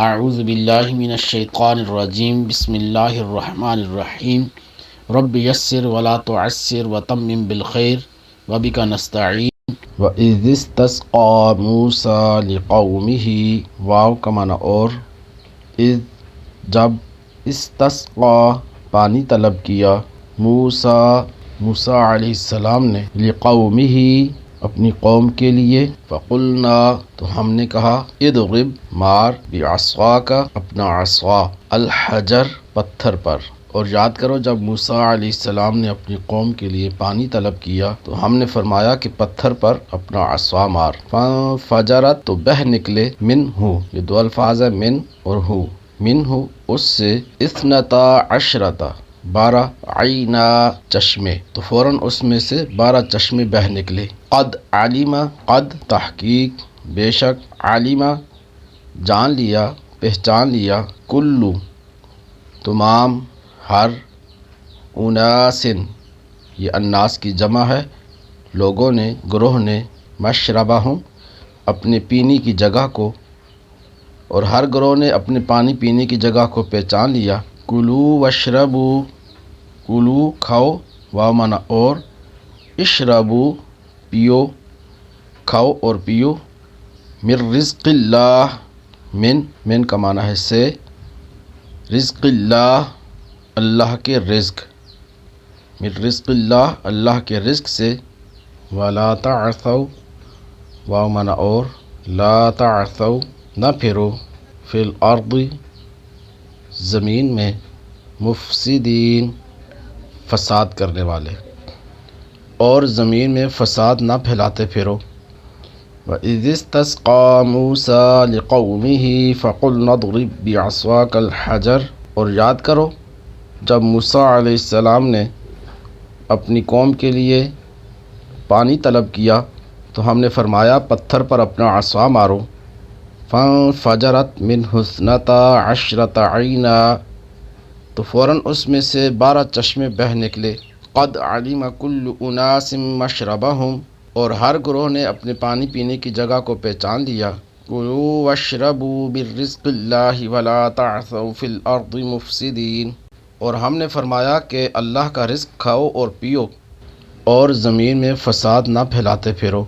اعوذ باللہ من الشیطان الرجیم بسم اللہ الرحمن الرحیم رب یسر ولا تعسر وتمم بالخیر وبک نستعین وَإِذِ اسْتَسْقَىٰ مُوسَىٰ لِقَوْمِهِ واو کا معنی اور اذ جب استسقا پانی طلب کیا موسیٰ علیہ السلام نے لقومہ اپنی قوم کے لیے فقلنا تو ہم نے کہا اضرب مار بعصاک اپنا عصا الحجر پتھر پر۔ اور یاد کرو جب موسیٰ علیہ السلام نے اپنی قوم کے لیے پانی طلب کیا تو ہم نے فرمایا کہ پتھر پر اپنا عصا مار، فجرت تو بہہ نکلے منہ، یہ دو الفاظ ہے من اور ہو، منہ اس سے 12 12 عینا چشمے، تو فوراً اس میں سے 12 چشمے بہہ نکلے۔ قد علم قد تحقیق بے شک علم جان لیا پہچان لیا کلو تمام ہر اناسن یہ اناس کی جمع ہے لوگوں نے گروہ نے مشربہم اپنے پینے کی جگہ کو، اور ہر گروہ نے اپنے پانی پینے کی جگہ کو پہچان لیا۔ کلو واشربو کلو کھاؤ واو معنی اور اشربو پیو کھاؤ اور پیو من رزق اللہ من کا معنی ہے سے، رزق اللہ اللہ کے رزق، من رزق اللہ اللہ کے رزق سے، ولا تعثوا واو معنی اور لا تعثوا نہ پھرو فی الارض زمین میں مفسدین فساد کرنے والے، اور زمین میں فساد نہ پھیلاتے پھرو۔ وَإِذِ اسْتَسْقَىٰ مُوسَىٰ لِقَوْمِهِ فَقُلْنَا اضْرِب بِّعَصَاكَ الْحَجَرَ اور یاد کرو جب موسیٰ علیہ السلام نے اپنی قوم کے لیے پانی طلب کیا تو ہم نے فرمایا پتھر پر اپنا عصا مارو، فَانْفَجَرَتْ مِنْهُ 12 عَيْنًا تو فوراً اس میں سے 12 چشمے بہہ نکلے۔ قد علم کل اناس مشربہم اور ہر گروہ نے اپنے پانی پینے کی جگہ کو پہچان لیا۔ کلوا واشربوا من رزق اللہ ولا تعثوا فی الارض مفسدین اور ہم نے فرمایا کہ اللہ کا رزق کھاؤ اور پیو اور زمین میں فساد نہ پھیلاتے پھرو۔